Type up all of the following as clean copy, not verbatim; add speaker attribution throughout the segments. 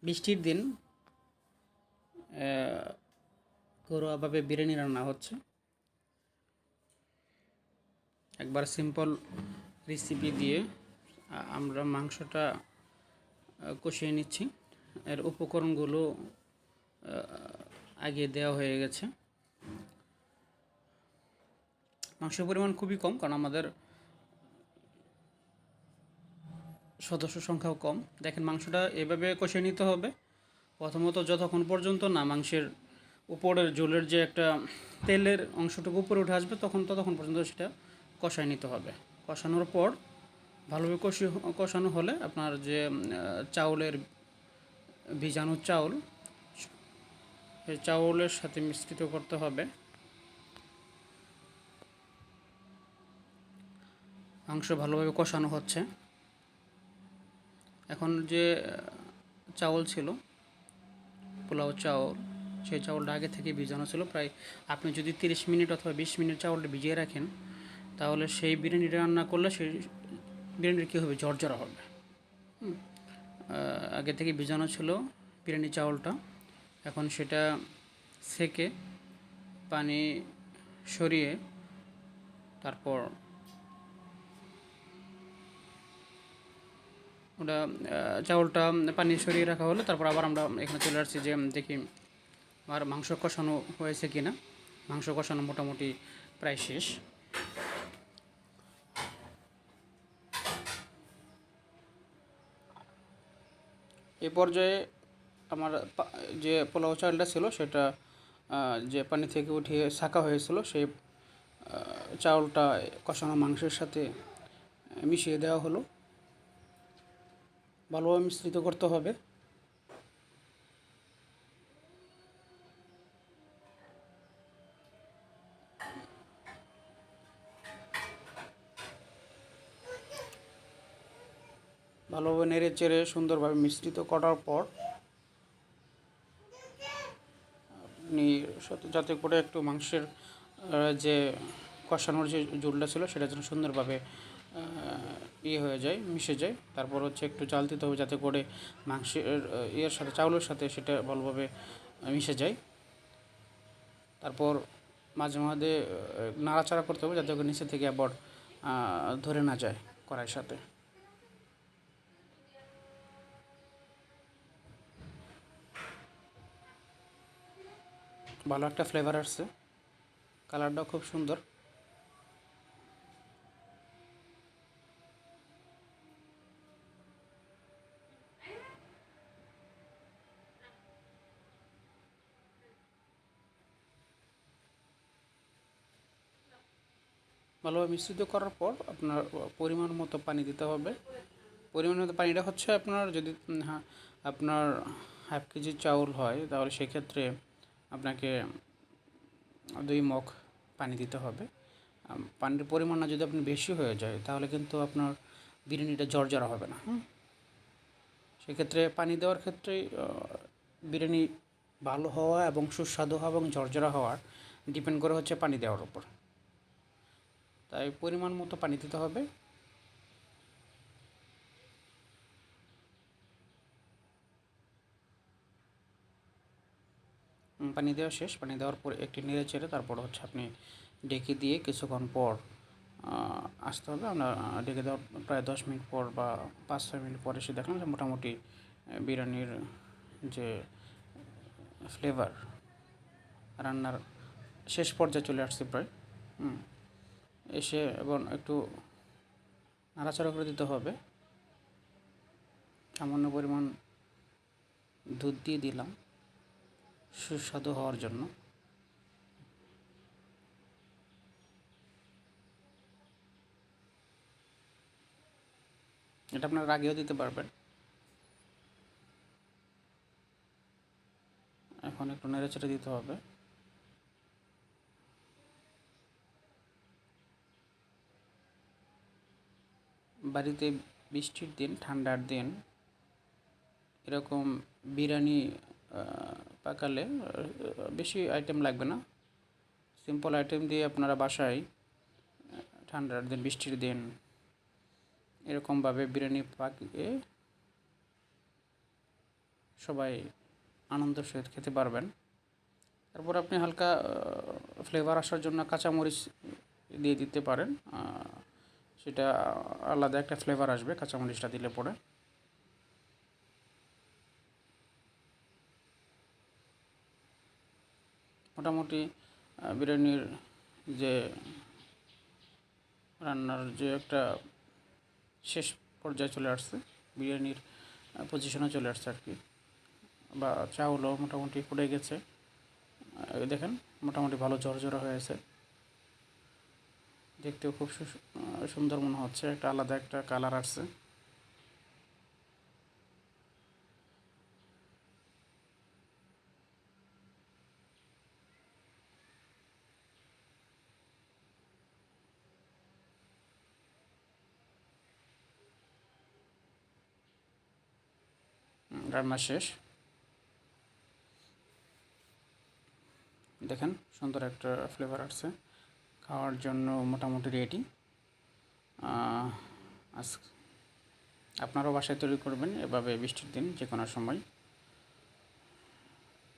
Speaker 1: বৃষ্টির দিন ঘরোয়াভাবে বিরিয়ানি রান্না হচ্ছে। একবার সিম্পল রেসিপি দিয়ে আমরা মাংসটা কষিয়ে নিচ্ছি। এর উপকরণগুলো আগে দেওয়া হয়ে গেছে। মাংসের পরিমাণ খুবই কম, কারণ আমাদের সদস্য সংখ্যাও কম। দেখেন, মাংসটা এভাবে কষিয়ে নিতে হবে। প্রথমত যতক্ষণ পর্যন্ত না মাংসের উপরের ঝোলের যে একটা তেলের অংশটুকু উপরে উঠে আসবে, ততক্ষণ পর্যন্ত সেটা কষায় নিতে হবে। কষানোর পর ভালোভাবে কষানো হলে আপনার যে চাউলের ভিজানো চাউল, এই চাউলের সাথে মিশ্রিত করতে হবে। মাংস ভালোভাবে কষানো হচ্ছে। এখন যে চাউল ছিল, পোলাও চাউল, সেই চাউলটা আগে থেকে ভিজানো ছিল। প্রায় আপনি যদি 30 মিনিট অথবা 20 মিনিট চাউলটা ভিজিয়ে রাখেন, তাহলে সেই বিরিয়ানিটা রান্না করলে সেই বিরিয়ানির কী হবে, ঝরঝরা হবে। আগে থেকে ভিজানো ছিল বিরিয়ানি চাউলটা। এখন সেটা সেকে পানি সরিয়ে তারপর ওটা চাউলটা পানি সরিয়ে রাখা হলো। তারপর আবার আমরা এখানে চলে আসছি যে দেখি আর মাংস কষানো হয়েছে কি না। মাংস কষানো মোটামুটি প্রায় শেষ। এই পর্যায়ে আমার যে পোলাও চালটা ছিল সেটা যে পানি থেকে উঠিয়ে ছাঁকা হয়েছিল, সেই চাউলটা কষানো মাংসের সাথে মিশিয়ে দেওয়া হলো। ভালোভাবে মিশ্রিত করতে হবে। ভালোভাবে নেড়ে চেড়ে সুন্দরভাবে মিশ্রিত করার পর আপনি যাতে করে একটু মাংসের যে কষানোর যে ঝোলটা ছিল সেটা যেন সুন্দরভাবে ইয়ে হয়ে যায়, মিশে যায়। তারপর হচ্ছে একটু জাল দিতে হবে যাতে করে মাংসের ইয়ের সাথে, চাউলের সাথে সেটা ভালোভাবে মিশে যায়। তারপর মাঝে মাঝে নাড়াচাড়া করতে হবে যাতে করে নিচে থেকে আবার ধরে না যায় কড়াইয়ের সাথে। ভালো একটা ফ্লেভার আসছে, কালারটাও খুব সুন্দর। ভালোভাবে মিশ্রিত করার পর আপনার পরিমাণ মতো পানি দিতে হবে। পরিমাণ মতো পানিটা হচ্ছে আপনার যদি আপনার হাফ কেজি চাউল হয়, তাহলে সেক্ষেত্রে আপনাকে 2 মগ পানি দিতে হবে। পানির পরিমাণটা যদি আপনি বেশি হয়ে যায়, তাহলে কিন্তু আপনার বিরিয়ানিটা ঝরঝরা হবে না। সেক্ষেত্রে পানি দেওয়ার ক্ষেত্রে বিরিয়ানি ভালো হওয়া এবং সুস্বাদু হওয়া এবং ঝরঝরা হওয়ার ডিপেন্ড করে হচ্ছে পানি দেওয়ার উপর। তাই পরিমাণ মতো পানি দিতে হবে। পানি দেওয়া শেষ। পানি দেওয়ার পর একটি নেড়ে চেড়ে তারপর হচ্ছে আপনি ঢেকে দিয়ে কিছুক্ষণ পর আসতে হবে। আমরা ঢেকে দেওয়ার প্রায় 10 মিনিট পর বা 5-6 মিনিট পরে এসে দেখলাম যে মোটামুটি বিরিয়ানির যে ফ্লেভার রান্নার শেষ পর্যায়ে চলে আসছে প্রায়। এসে এবং একটু নাড়াচাড়া করে দিতে হবে। সামান্য পরিমাণ দুধ দিয়ে দিলাম সুস্বাদু হওয়ার জন্য। এটা আপনারা আগেও দিতে পারবেন। এখন একটু নেড়েচেড়ে দিতে হবে। বাড়িতে বৃষ্টির দিন, ঠান্ডার দিন এরকম বিরিয়ানি পাকালে বেশি আইটেম লাগবে না। সিম্পল আইটেম দিয়ে আপনারা বাসায় ঠান্ডার দিন, বৃষ্টির দিন এরকমভাবে বিরিয়ানি পাকিয়ে সবাই আনন্দের সহিত খেতে পারবেন। তারপর আপনি হালকা ফ্লেভার আসার জন্য কাঁচামরিচ দিয়ে দিতে পারেন, সেটা আলাদা একটা ফ্লেভার আসবে কাঁচামরিচটা দিলে পরে। মোটামুটি বিরিয়ানির যে রান্নার যে একটা শেষ পর্যায়ে চলে আসছে, বিরিয়ানির পজিশনে চলে আসছে আর কি, বা চাউলও মোটামুটি ফুটে গেছে। দেখেন মোটামুটি ভালো ঝরঝরা হয়েছে, দেখতেও খুব সুন্দর মনে হচ্ছে, একটা আলাদা একটা কালার আসছে। রান্না শেষ, দেখেন সুন্দর একটা ফ্লেভার আসছে, খাওয়ার জন্য মোটামুটি রেডি। আজ আপনারাও বাসায় তৈরি করবেন এভাবে বৃষ্টির দিন যে কোনো সময়,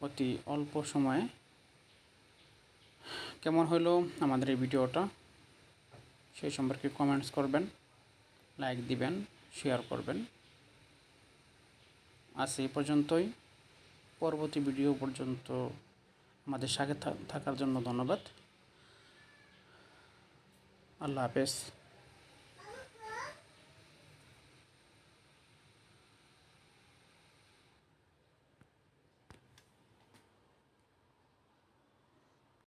Speaker 1: অতি অল্প সময়ে। কেমন হলো আমাদের এই ভিডিওটা সেই সম্পর্কে কমেন্টস করবেন, লাইক দিবেন, শেয়ার করবেন। আজ এই পর্যন্তই, পরবর্তী ভিডিও পর্যন্ত আমাদের সাথে থাকার জন্য ধন্যবাদ। আল্লাহ হাফেজ।